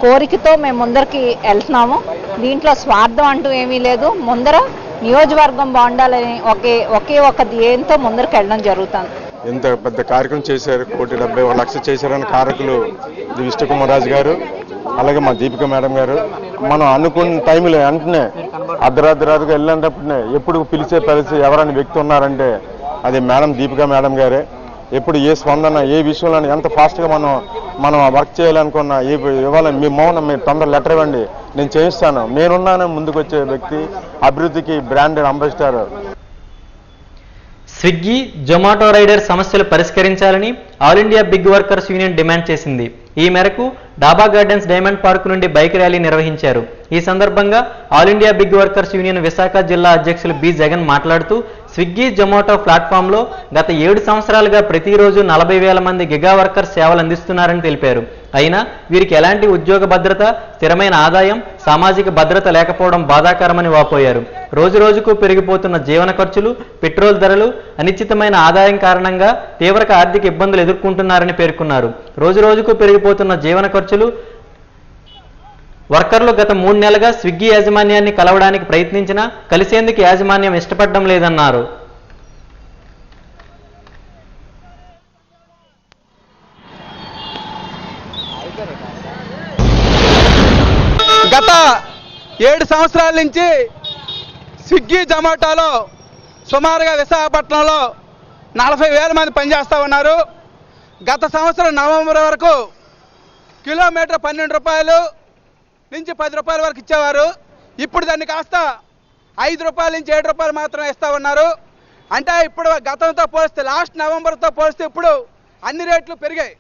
కోరికతో మేము ముందరికి వెళ్తున్నాము. దీంట్లో స్వార్థం అంటూ ఏమీ లేదు. ముందర నియోజకవర్గం బాగుండాలని ఒకే ఒక ధ్యేయంతో ముందరికి వెళ్ళడం జరుగుతుంది. ఇంత పెద్ద కార్యక్రమం చేశారు, 1,71,00,000 చేశారని కారకులు విష్ణుకుమార్ రాజు గారు, అలాగే మా దీపిక మేడం గారు. మనం అనుకున్న టైంలో వెంటనే అర్ధరాత్రిగా వెళ్ళేటప్పుడే ఎప్పుడు పిలిచే ఎవరైనా వ్యక్తి ఉన్నారంటే అది మేడం దీపిక మేడం గారే. ఎప్పుడు ఏ స్పందన, ఏ విషయంలో ఎంత ఫాస్ట్గా మనం వర్క్ చేయాలనుకున్నా ఇవ్వాలి, మీ మౌనం, మీరు తొందర లెటర్ ఇవ్వండి, నేను చేయిస్తాను, నేనున్నాను ముందుకు వచ్చే వ్యక్తి, అభివృద్ధికి branded ambassador. Swiggy, Zomato rider సమస్యలు పరిష్కరించాలని all India big workers union demand చేసింది. ఈ మేరకు డాబా గార్డెన్స్ డైమండ్ పార్క్ నుండి బైక్ ర్యాలీ నిర్వహించారు. ఈ సందర్భంగా all India big workers union Visakha జిల్లా అధ్యక్షులు బి జగన్ మాట్లాడుతూ స్విగ్గీ, జొమాటో ప్లాట్ఫామ్లో గత 7 సంవత్సరాలుగా ప్రతిరోజు 40,000 మంది గిగా వర్కర్స్ సేవలు అందిస్తున్నారని తెలిపారు. అయినా వీరికి ఎలాంటి ఉద్యోగ భద్రత, స్థిరమైన ఆదాయం, సామాజిక భద్రత లేకపోవడం బాధాకరమని వాపోయారు. రోజురోజుకు పెరిగిపోతున్న జీవన ఖర్చులు, పెట్రోల్ ధరలు, అనిశ్చితమైన ఆదాయం కారణంగా తీవ్ర ఆర్థిక ఇబ్బందులు ఎదుర్కొంటున్నారని పేర్కొన్నారు. రోజురోజుకు పెరిగిపోతున్న జీవన ఖర్చులు వర్కర్లు గత 3 నెలలుగా స్విగ్గీ యాజమాన్యాన్ని కలవడానికి ప్రయత్నించినా కలిసేందుకు యాజమాన్యం ఇష్టపడడం లేదన్నారు. గత 7 సంవత్సరాల నుంచి స్విగ్గీ, జొమాటోలో సుమారుగా విశాఖపట్నంలో 40,000 మంది పనిచేస్తూ ఉన్నారు. గత సంవత్సరం నవంబర్ వరకు కిలోమీటర్ 12 రూపాయలు నుంచి 10 రూపాయల వరకు ఇచ్చేవారు. ఇప్పుడు దాన్ని కాస్త 5 రూపాయల నుంచి 7 రూపాయలు మాత్రమే ఇస్తూ ఉన్నారు. అంటే ఇప్పుడు గతంతో పోలిస్తే, లాస్ట్ నవంబర్తో పోలిస్తే ఇప్పుడు అన్ని రేట్లు పెరిగాయి.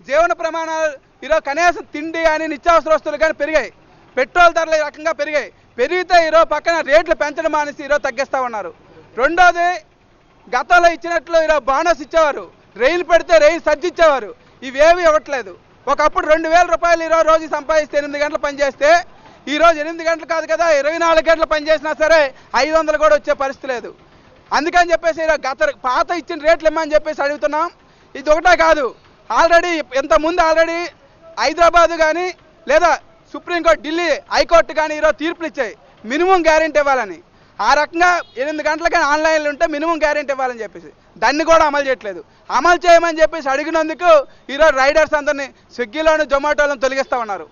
జీవన ప్రమాణాలు ఈరోజు కనీసం తిండి కానీ, నిత్యావసర వస్తువులు కానీ పెరిగాయి. పెట్రోల్ ధరలు ఈ రకంగా పెరిగాయి. పెరిగితే ఈరోజు పక్కన రేట్లు పెంచడం మానేసి ఈరోజు తగ్గిస్తూ ఉన్నారు. రెండోది, గతంలో ఇచ్చినట్లు ఈరోజు బోనస్ ఇచ్చేవారు, రైలు పెడితే రైలు సర్జిచ్చేవారు. ఇవేవి ఇవ్వట్లేదు. ఒకప్పుడు 2,000 రూపాయలు ఈరోజు రోజు సంపాదిస్తే 8 గంటలు పనిచేస్తే ఈరోజు 8 గంటలు కాదు కదా, 24 గంటలు పనిచేసినా సరే 500 కూడా వచ్చే పరిస్థితి లేదు. అందుకని చెప్పేసి ఈరోజు పాత ఇచ్చిన రేట్లు ఇమ్మని చెప్పేసి అడుగుతున్నాం. ఇది ఒకటే కాదు, ఆల్రెడీ ఇంతకుముందు హైదరాబాదు కానీ లేదా సుప్రీంకోర్టు, ఢిల్లీ హైకోర్టు కానీ ఈరోజు తీర్పులు ఇచ్చాయి మినిమం గ్యారెంటీ ఇవ్వాలని. ఆ రకంగా 8 గంటలకి ఆన్లైన్లో ఉంటే మినిమం గ్యారెంటీ ఇవ్వాలని చెప్పేసి దాన్ని కూడా అమలు చేయట్లేదు. అమలు చేయమని చెప్పేసి అడిగినందుకు ఈరోజు రైడర్స్ అందరినీ స్విగ్గీలోను, జొమాటోలను తొలగిస్తూ ఉన్నారు.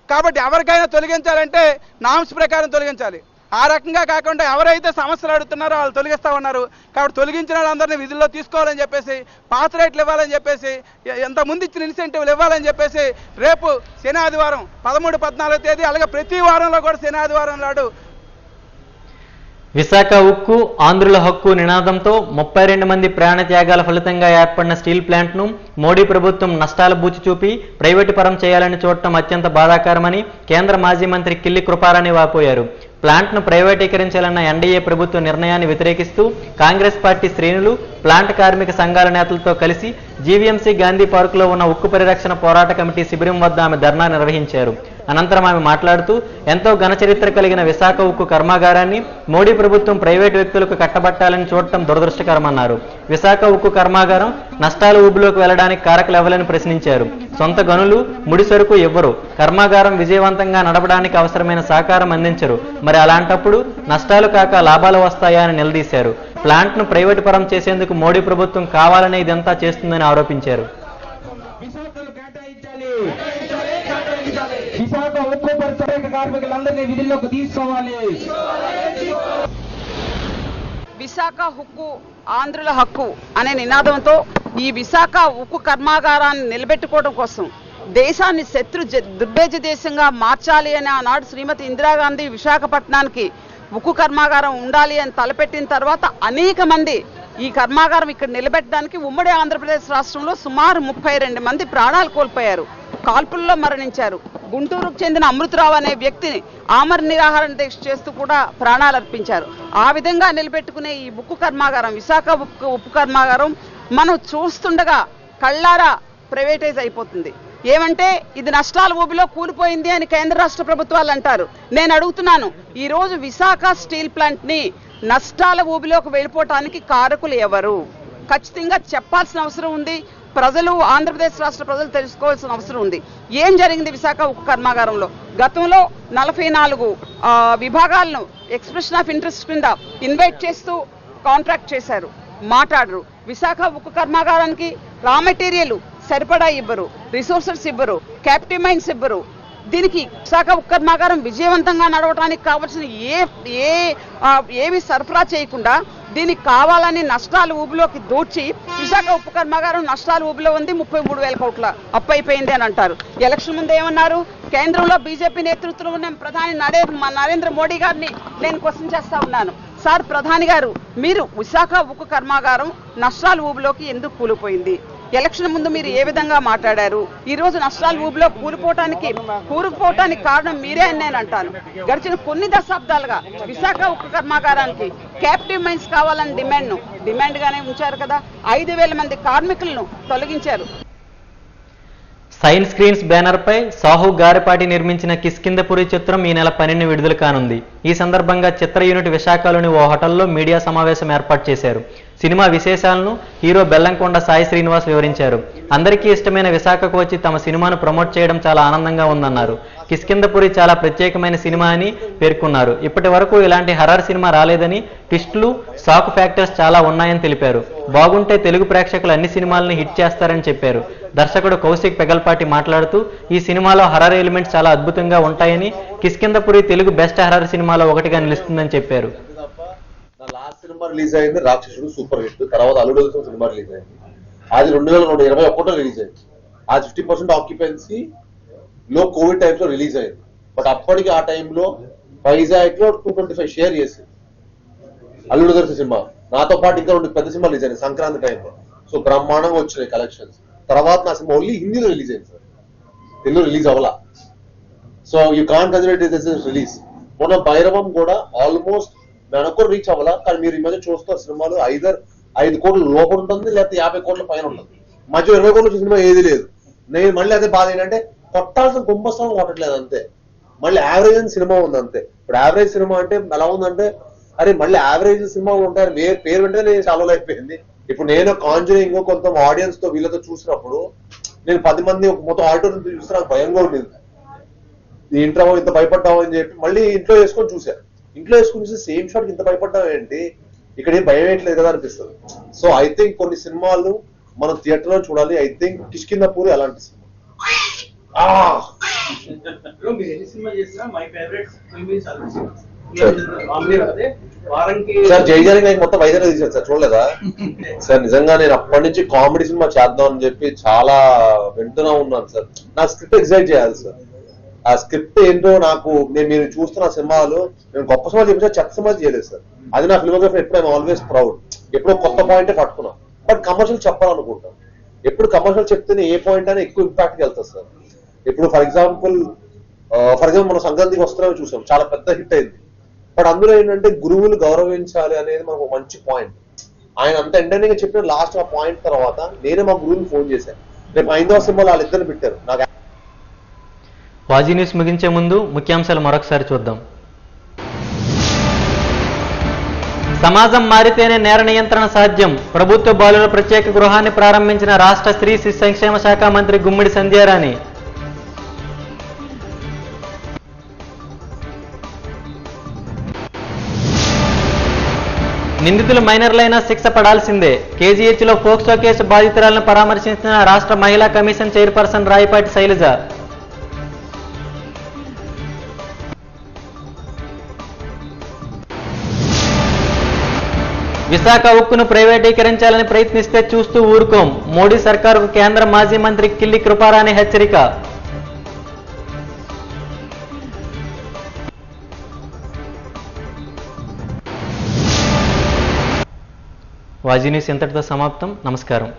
కాబట్టి ఎవరికైనా తొలగించాలంటే నామ్స్ ప్రకారం తొలగించాలి. ఆ రకంగా కాకుండా ఎవరైతే సమస్యలు అడుగుతున్నారో వాళ్ళు తొలగిస్తూ ఉన్నారు. కాబట్టి తొలగించిన వాళ్ళందరినీ విధుల్లో తీసుకోవాలని చెప్పేసి, పాత రేట్లు ఇవ్వాలని చెప్పేసి, ఎంతమంది ఇచ్చిన ఇన్సెంటివ్లు ఇవ్వాలని చెప్పేసి రేపు శని ఆదివారం 13, 14 తేదీ అలాగే ప్రతి వారంలో కూడా శని ఆదివారం నాడు విశాఖ ఉక్కు ఆంధ్రుల హక్కు నినాదంతో 32 మంది ప్రాణత్యాగాల ఫలితంగా ఏర్పడిన స్టీల్ ప్లాంట్ను మోడీ ప్రభుత్వం నష్టాల బూచి చూపి ప్రైవేటు పరం చేయాలని చూడటం అత్యంత బాధాకరమని కేంద్ర మాజీ మంత్రి కిల్లి కృపారాణి వాపోయారు. ప్లాంట్ను ప్రైవేటీకరించాలన్న ఎన్డీఏ ప్రభుత్వ నిర్ణయాన్ని వ్యతిరేకిస్తూ కాంగ్రెస్ పార్టీ శ్రేణులు ప్లాంట్ కార్మిక సంఘాల నేతలతో కలిసి జీవీఎంసీ గాంధీ పార్కులో ఉన్న ఉక్కు పరిరక్షణ పోరాట కమిటీ శిబిరం వద్ద ఆమె ధర్నా నిర్వహించారు. అనంతరం ఆమె మాట్లాడుతూ ఎంతో ఘన చరిత్ర కలిగిన విశాఖ ఉక్కు కర్మాగారాన్ని మోడీ ప్రభుత్వం ప్రైవేటు వ్యక్తులకు కట్టబట్టాలని చూడటం దురదృష్టకరమన్నారు. విశాఖ ఉక్కు కర్మాగారం నష్టాల ఊబిలోకి వెళ్లడానికి కారకులు ఎవరని ప్రశ్నించారు. సొంత గనులు ముడి సరుకు ఇవ్వరు, కర్మాగారం విజయవంతంగా నడపడానికి అవసరమైన సహకారం అందించరు, మరి అలాంటప్పుడు నష్టాలు కాక లాభాలు వస్తాయా అని నిలదీశారు. ప్లాంట్ను ప్రైవేటు పరం చేసేందుకు మోడీ ప్రభుత్వం కావాలనే ఇదంతా చేస్తుందని ఆరోపించారు. విశాఖ ఉక్కు పరిశ్రమ కార్మికులందరినీ విధుల్లోకి తీసుకోవాలి. విశాఖ హక్కు ఆంధ్రుల హక్కు అనే నినాదంతో ఈ విశాఖ ఉక్కు కర్మాగారాన్ని నిలబెట్టుకోవడం కోసం దేశాన్ని శత్రు దుర్భేజ దేశంగా మార్చాలి అని ఆనాడు శ్రీమతి ఇందిరాగాంధీ విశాఖపట్నానికి ఉక్కు కర్మాగారం ఉండాలి అని తలపెట్టిన తర్వాత అనేక మంది ఈ కర్మాగారం ఇక్కడ నిలబెట్టడానికి ఉమ్మడి ఆంధ్రప్రదేశ్ రాష్ట్రంలో సుమారు 32 మంది ప్రాణాలు కోల్పోయారు, కాల్పుల్లో మరణించారు. గుంటూరుకు చెందిన అమృతరావు అనే వ్యక్తిని ఆమరణ నిరాహార దీక్ష చేస్తూ కూడా ప్రాణాలు అర్పించారు. ఆ విధంగా నిలబెట్టుకునే ఈ ఉక్కు కర్మాగారం విశాఖ ఉక్కు కర్మాగారం మనం చూస్తుండగా కళ్ళారా ప్రైవేటైజ్ అయిపోతుంది. ఏమంటే ఇది నష్టాల ఊబిలో కూలిపోయింది అని కేంద్ర రాష్ట్ర ప్రభుత్వాలు అంటారు. నేను అడుగుతున్నాను, ఈరోజు విశాఖ స్టీల్ ప్లాంట్ని నష్టాల ఊబిలోకి వెళ్ళిపోవటానికి కారకులు ఎవరు? ఖచ్చితంగా చెప్పాల్సిన అవసరం ఉంది. ప్రజలు, ఆంధ్రప్రదేశ్ రాష్ట్ర ప్రజలు తెలుసుకోవాల్సిన అవసరం ఉంది. ఏం జరిగింది విశాఖ ఉక్కు కర్మాగారంలో? గతంలో 44 విభాగాలను ఎక్స్ప్రెషన్ ఆఫ్ ఇంట్రెస్ట్ కింద ఇన్వైట్ చేస్తూ కాంట్రాక్ట్ చేశారు, మాట్లాడరు. విశాఖ ఉక్కు కర్మాగారానికి రా మెటీరియల్ సరిపడా ఇవ్వరు, రిసోర్సెస్ ఇవ్వరు, క్యాప్టివ్ మైన్స్ ఇవ్వరు. దీనికి విశాఖ ఉక్కు కర్మాగారం విజయవంతంగా నడవడానికి కావాల్సిన ఏవి సరఫరా చేయకుండా దీనికి కావాలని నష్టాల ఊబిలోకి దూర్చి విశాఖ ఉక్కు కర్మాగారం నష్టాల ఊబిలో ఉంది, 33,000 కోట్ల అప్పు అయిపోయింది అని అంటారు. ఎలక్షన్ ముందు ఏమన్నారు? కేంద్రంలో బీజేపీ నేతృత్వంలో ఉన్న ప్రధాని నరేంద్ర మోడీ గారిని నేను క్వశ్చన్ చేస్తా ఉన్నాను, సార్ ప్రధాని గారు, మీరు విశాఖ ఉక్కు కర్మాగారం నష్టాల ఊబిలోకి ఎందుకు కూలిపోయింది? ఎలక్షన్ ముందు మీరు ఏ విధంగా మాట్లాడారు? ఈ రోజు నష్టాల ఊబిలో కూరుకుపోవటానికి కారణం మీరే అని నేను అంటాను. గడిచిన కొన్ని దశాబ్దాలుగా విశాఖ ఉక్కు కర్మాగారానికి క్యాప్టివ్ మైన్స్ కావాలని డిమాండ్ గానే ఉంచారు కదా. 5,000 మంది కార్మికులను తొలగించారు. సైన్ స్క్రీన్స్ బ్యానర్పై సాహు గారిపాటి నిర్మించిన కిష్కింధపురి చిత్రం ఈ నెల 12 విడుదల కానుంది. ఈ సందర్భంగా చిత్ర యూనిట్ విశాఖలోని ఓ హోటల్లో మీడియా సమావేశం ఏర్పాటు చేశారు. సినిమా విశేషాలను హీరో బెల్లంకొండ సాయి శ్రీనివాస్ వివరించారు. అందరికీ ఇష్టమైన విశాఖకు వచ్చి తమ సినిమాను ప్రమోట్ చేయడం చాలా ఆనందంగా ఉందన్నారు. కిష్కింధపురి చాలా ప్రత్యేకమైన సినిమా అని పేర్కొన్నారు. ఇప్పటి వరకు ఇలాంటి హర్రర్ సినిమా రాలేదని, ట్విస్టులు, షాక్ ఫ్యాక్టర్స్ చాలా ఉన్నాయని తెలిపారు. బాగుంటే తెలుగు ప్రేక్షకులు అన్ని సినిమాలని హిట్ చేస్తారని చెప్పారు. దర్శకుడు కౌశిక్ పెగల్పాటి మాట్లాడుతూ ఈ సినిమాలో హర్రర్ ఎలిమెంట్స్ చాలా అద్భుతంగా ఉంటాయని, కిష్కింధపురి తెలుగు బెస్ట్ హర్రర్ సినిమాలో ఒకటిగా నిలుస్తుందని చెప్పారు. లాస్ట్ సినిమా రిలీజ్ అయింది రాక్షసుడు, సూపర్ హిట్. తర్వాత అల్లుడు సినిమా రిలీజ్ అయింది, అది 2021 రిలీజ్ అయింది. అది 50% ఆక్యుపెన్సీ లో కోవిడ్ టైమ్స్ లో రిలీజ్ అయింది. బట్ అప్పటికి ఆ టైంలో వైజాగ్ లో 225 షేర్ చేసింది అల్లుడు దర్శ సినిమా. నాతో పాటు ఇంకా 2 పెద్ద సినిమా రిలీజ్ అయింది సంక్రాంతి టైంలో. సో బ్రహ్మాండంగా వచ్చినాయి కలెక్షన్స్. తర్వాత నా సినిమా ఓన్లీ హిందీలో రిలీజ్ అయింది సార్, తెలుగు రిలీజ్ అవ్వాల. So you can't consider it is release. మొన్న భైరవం కూడా ఆల్మోస్ట్ మనకు రీచ్ అవ్వాలా, కానీ మీరు ఈ మధ్య చూస్తున్న సినిమాలు 5 కోట్ల లోపల ఉంటుంది, లేకపోతే 50 కోట్ల పైన ఉంటుంది. మధ్య 20 కోట్ల సినిమా ఏది లేదు. నేను మళ్ళీ అదే బాధ ఏంటంటే కొట్టాల్సిన కుంభస్థలం కొట్టట్లేదు అంతే. మళ్ళీ యావరేజ్ అని సినిమా ఉంది అంతే. ఇప్పుడు యావరేజ్ సినిమా అంటే ఎలా ఉందంటే, అరే మళ్ళీ యావరేజ్ సినిమా ఉంటారు పేరు వెంటనే నేను చాలా అయిపోయింది. ఇప్పుడు నేను కాంజరింగ్ కొంత ఆడియన్స్ తో వీళ్ళతో చూసినప్పుడు నేను 10 మంది మొత్తం ఆడిటోరియం చూస్తే నాకు భయంగా ఉండేది. ఇంట్లో ఇంత భయపడ్డావు అని చెప్పి మళ్ళీ ఇంట్లో వేసుకొని చూశాను. ఇంట్లో వేసుకుని చూసి సేమ్ షాట్ ఇంత భయపడ్డావు ఏంటి, ఇక్కడ ఏం భయం ఏంటలేదు కదా అనిపిస్తుంది. సో ఐ థింక్ కొన్ని సినిమాలు మనం థియేటర్ లో చూడాలి. ఐ థింక్ కిష్కింధపురి అలాంటి సినిమా. సార్ జైజాని మొత్తం వైద్యం తీసాను సార్, చూడలేదా సార్? నిజంగా నేను అప్పటి నుంచి కామెడీ సినిమా చేద్దాం అని చెప్పి చాలా వింటున్నా ఉన్నాను సార్. నాకు స్క్రిప్ట్ ఎగ్జైట్ చేయాలి సార్. ఆ స్క్రిప్ట్ ఏంటో నాకు మీరు చూస్తున్న సినిమాలు నేను గొప్ప సినిమా చెప్పినా చెత్త సినిమా చేయలేదు సార్. అది నా ఫిల్మోగ్రఫీ ఎప్పుడు ఐఎమ్ ఆల్వేస్ ప్రౌడ్. ఎప్పుడో కొత్త పాయింటే పట్టుకున్నాం. బట్ కమర్షియల్ చెప్పాలనుకుంటాం. ఎప్పుడు కమర్షియల్ చెప్తేనే ఏ పాయింట్ అయినా ఎక్కువ ఇంపాక్ట్కి వెళ్తుంది సార్. ఇప్పుడు ఫర్ ఎగ్జాంపుల్ మనం సంక్రాంతికి వస్తున్నామని చూసాం, చాలా పెద్ద హిట్ అయింది. బట్ అందులో ఏంటంటే గురువులు గౌరవించాలి అనేది మనకు మంచి పాయింట్. ఆయన అంత ఎంటర్టైనింగ్ చెప్పిన లాస్ట్ ఆ పాయింట్ తర్వాత నేనే మా గురువుని ఫోన్ చేశాను. రేపు 5వ సినిమాలో వాళ్ళిద్దరిని పెట్టారు. నాకు వాజీ న్యూస్ ముగించే ముందు ముఖ్యాంశాలు మరొకసారి చూద్దాం. సమాజం మారితేనే నేర నియంత్రణ సాధ్యం. ప్రభుత్వ బాలుల ప్రత్యేక గృహాన్ని ప్రారంభించిన రాష్ట్ర స్త్రీ శిశు సంక్షేమ శాఖ మంత్రి గుమ్మిడి సంధ్యారాణి. నిందితులు మైనర్లైనా శిక్ష పడాల్సిందే. కేజీహెచ్లో పోక్సో కేసు బాధితురాలను పరామర్శించిన రాష్ట్ర మహిళా కమిషన్ చైర్పర్సన్ రాయపాటి శైలజ. విశాఖ ఉక్కును ప్రైవేటీకరించాలని ప్రయత్నిస్తే చూస్తూ ఊరుకోం. మోడీ సర్కారుకు కేంద్ర మాజీ మంత్రి కిల్లి కృపారాణి హెచ్చరిక. వాజీ న్యూస్ ఇంతటితో సమాప్తం. నమస్కారం.